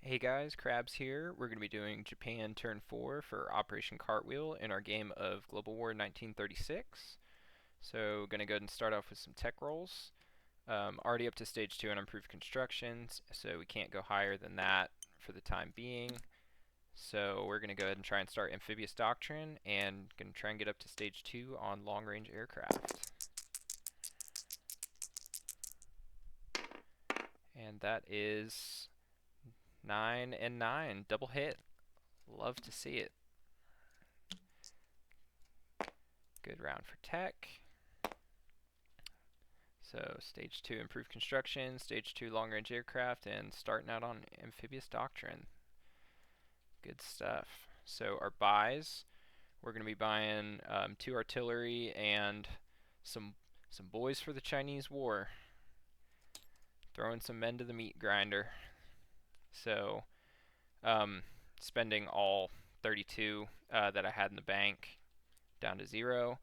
Hey guys, Krabs here. We're going to be doing Japan Turn 4 for Operation Cartwheel in our game of Global War 1936. So going to go ahead and start off with some tech rolls. Already up to stage 2 on improved constructions, so we can't go higher than that for the time being. So we're going to go ahead and try and start amphibious doctrine and going to try and get up to stage 2 on long range aircraft. And that is 9 and 9, double hit. Love to see it. Good round for tech. So stage 2 improved construction, stage 2 long range aircraft, and starting out on amphibious doctrine. Good stuff. So our buys, we're going to be buying 2 artillery and some boys for the Chinese war. Throwing some men to the meat grinder. So spending all 32 that I had in the bank down to 0.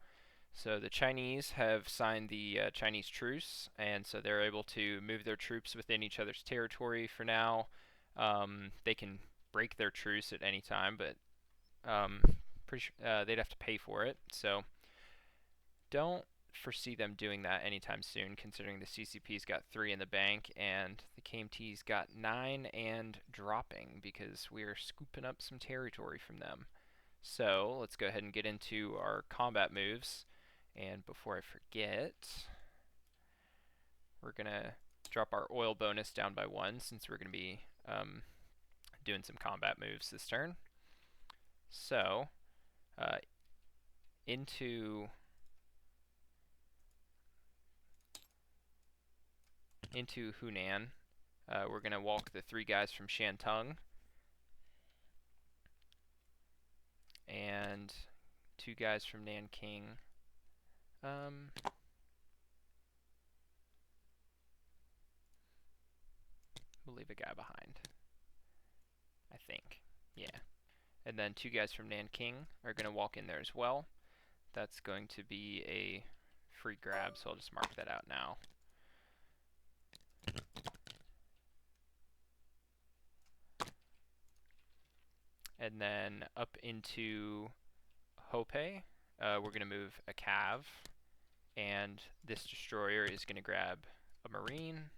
So the Chinese have signed the Chinese truce, and so they're able to move their troops within each other's territory for now. They can break their truce at any time, but they'd have to pay for it. So don't foresee them doing that anytime soon, considering the CCP's got 3 in the bank and the KMT's got 9 and dropping because we are scooping up some territory from them. So let's go ahead and get into our combat moves. And before I forget, we're going to drop our oil bonus down by 1 since we're going to be doing some combat moves this turn. So, into Hunan, we're going to walk the 3 guys from Shantung and 2 guys from Nanking. We'll leave a guy behind, I think. Yeah. And then 2 guys from Nanking are going to walk in there as well. That's going to be a free grab, so I'll just mark that out now. And then up into Hope, we're going to move a Cav, and this destroyer is going to grab a Marine,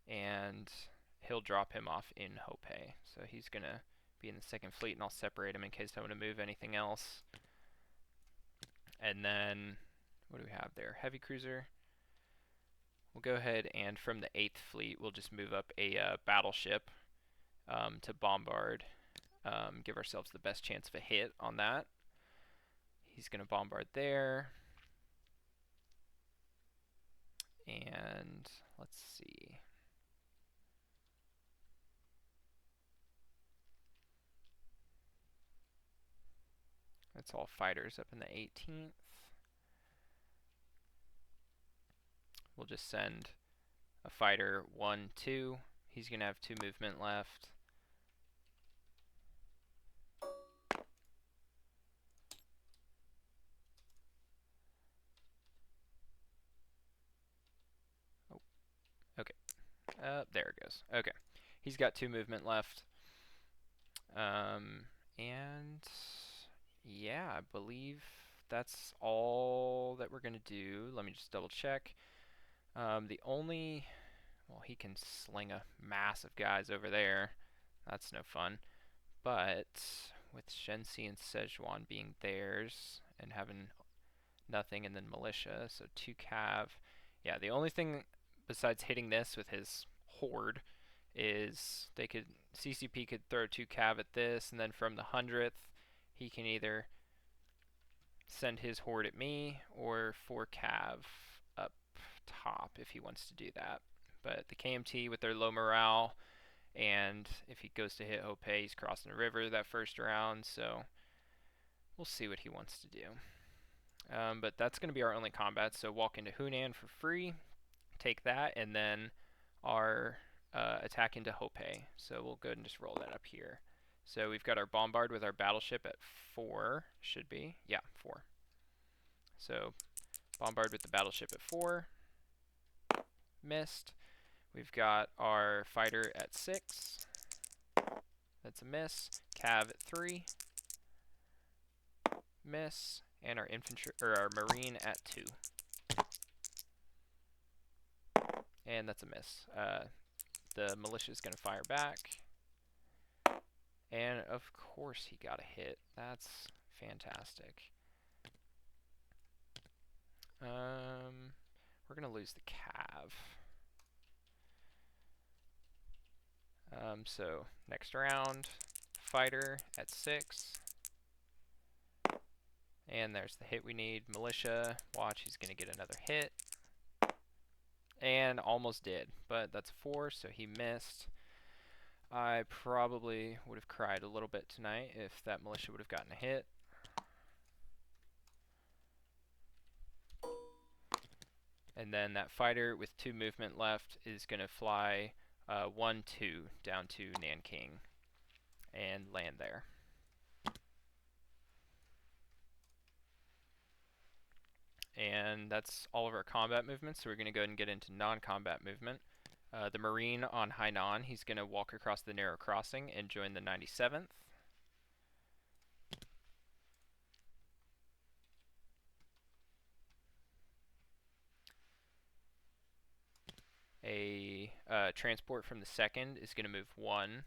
and he'll drop him off in Hope. So he's going to be in the 2nd Fleet, and I'll separate him in case I want to move anything else. And then, what do we have there? Heavy cruiser. We'll go ahead and from the 8th Fleet, we'll just move up a battleship to bombard. Give ourselves the best chance of a hit on that. He's going to bombard there. And let's see. That's all fighters up in the 18th. We'll just send a fighter 1, 2. He's going to have 2 movement left. Oh, okay. There it goes. Okay. He's got 2 movement left. And yeah, I believe that's all that we're going to do. Let me just double check. The only... Well, he can sling a mass of guys over there. That's no fun. But with Shensi and Szechuan being theirs and having nothing and then militia, so 2 cav. Yeah, the only thing besides hitting this with his horde is CCP could throw 2 cav at this, and then from the 100th he can either send his horde at me or 4 cav up top if he wants to do that. But the KMT with their low morale, and if he goes to hit Hope, he's crossing the river that first round, so we'll see what he wants to do. But that's going to be our only combat, so walk into Hunan for free, take that, and then our attack into Hope. So we'll go ahead and just roll that up here. So we've got our bombard with our battleship at 4, should be. Yeah, 4. So bombard with the battleship at 4. Missed. We've got our fighter at 6. That's a miss. Cav at 3. Miss. And our infantry or our marine at 2. And that's a miss. The militia is going to fire back. And of course he got a hit. That's fantastic. We're going to lose the cav. So next round, fighter at 6. And there's the hit we need. Militia, watch, he's going to get another hit. And almost did, but that's a 4, so he missed. I probably would have cried a little bit tonight if that militia would have gotten a hit. And then that fighter with 2 movement left is going to fly 1-2 down to Nanking and land there. And that's all of our combat movements, so we're going to go ahead and get into non-combat movement. The Marine on Hainan, he's going to walk across the narrow crossing and join the 97th. A transport from the 2nd is going to move 1,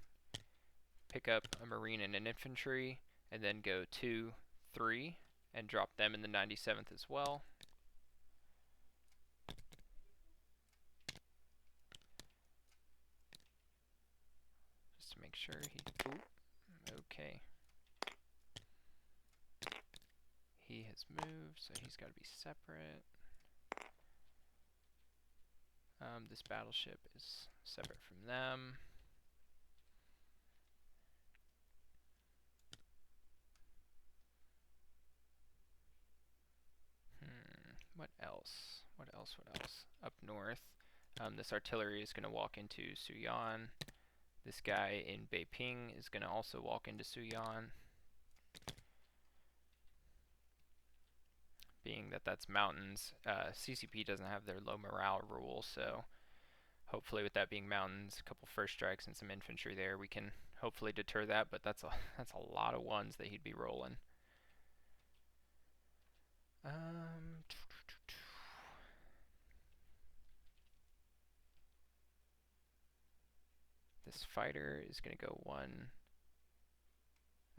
pick up a Marine and an infantry, and then go 2, 3, and drop them in the 97th as well. Just to make sure he... Ooh, okay. He has moved, so he's got to be separate. This battleship is separate from them. What else? What else? What else? Up north, this artillery is going to walk into Suyan. This guy in Beiping is going to also walk into Suyan. Being that that's mountains, CCP doesn't have their low morale rule, so hopefully with that being mountains, a couple first strikes and some infantry there, we can hopefully deter that, but that's a lot of ones that he'd be rolling. This fighter is going to go 1.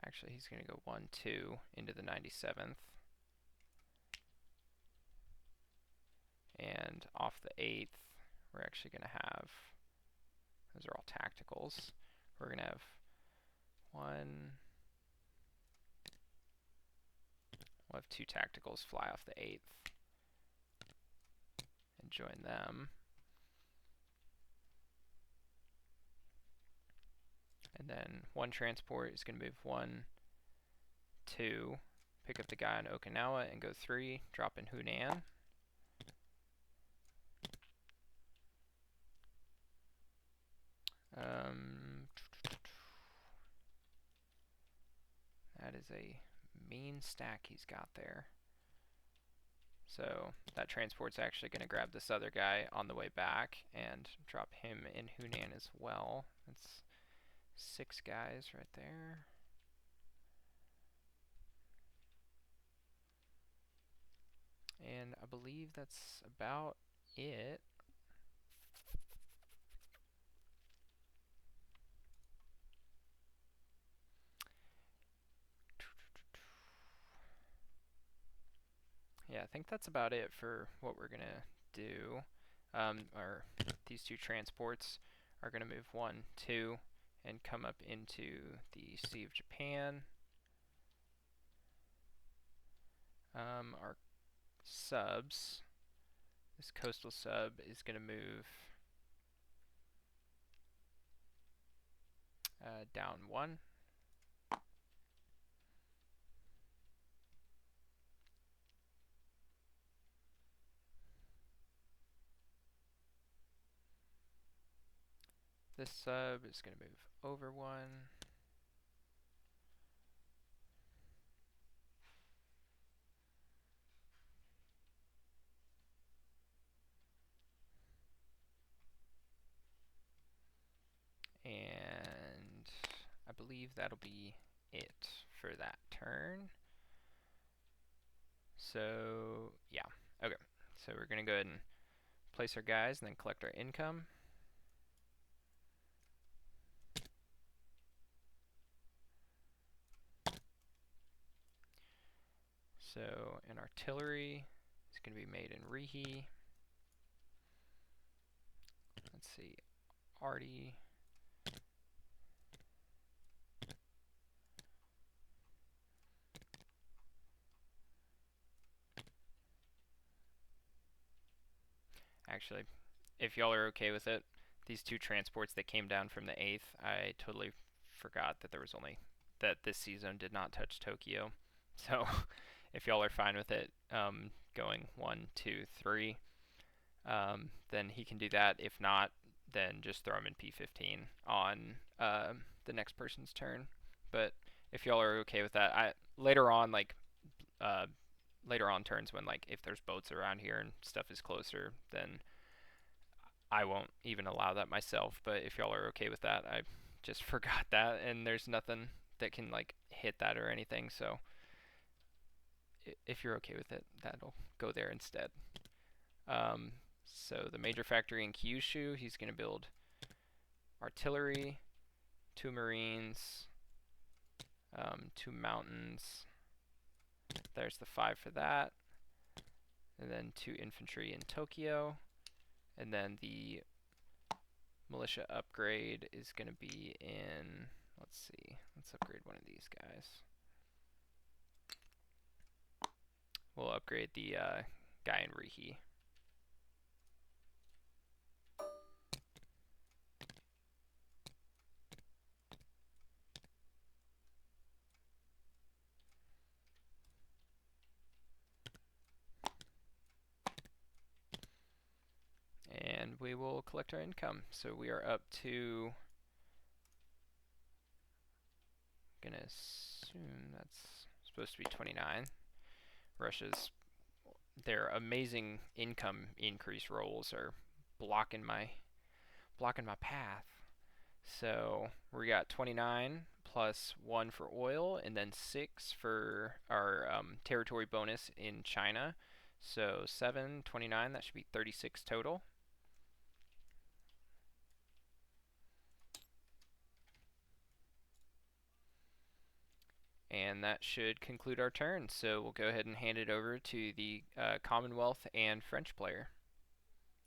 Actually, he's going to go 1-2 into the 97th. And off the 8th, we're actually going to have, those are all tacticals. We're going to have 1, we'll have 2 tacticals fly off the 8th and join them. And then 1 transport is going to move 1, 2, pick up the guy on Okinawa and go 3, drop in Hunan. That is a mean stack he's got there. So that transport's actually going to grab this other guy on the way back and drop him in Hunan as well. That's 6 guys right there. And I believe that's about it. Yeah, I think that's about it for what we're going to do. These 2 transports are going to move 1, 2, and come up into the Sea of Japan. Our subs, this coastal sub is going to move down 1. This sub is going to move over 1. And believe that'll be it for that turn. So, yeah. Okay. So we're going to go ahead and place our guys and then collect our income. So an artillery is going to be made in Rihi. Let's see, Artie. Actually, if y'all are okay with it, these two transports that came down from the 8th, I totally forgot that there was only, that this season did not touch Tokyo. So if y'all are fine with it, going 1, 2, 3, then he can do that. If not, then just throw him in P15 on the next person's turn. But if y'all are okay with that, later on, like later on turns when like if there's boats around here and stuff is closer, then I won't even allow that myself. But if y'all are okay with that, I just forgot that, and there's nothing that can like hit that or anything. So if you're okay with it, that'll go there instead. So the major factory in Kyushu, he's going to build artillery, 2 marines, 2 mountains. There's the 5 for that. And then 2 infantry in Tokyo. And then the militia upgrade is going to be in, let's see, let's upgrade one of these guys. We'll upgrade the guy in Rihi. And we will collect our income. So we are up to, I'm gonna assume that's supposed to be 29. Russia's, their amazing income increase rolls are blocking my path. So we got 29 plus 1 for oil, and then 6 for our territory bonus in China. So 7, 29, that should be 36 total. And that should conclude our turn. So we'll go ahead and hand it over to the Commonwealth and French player.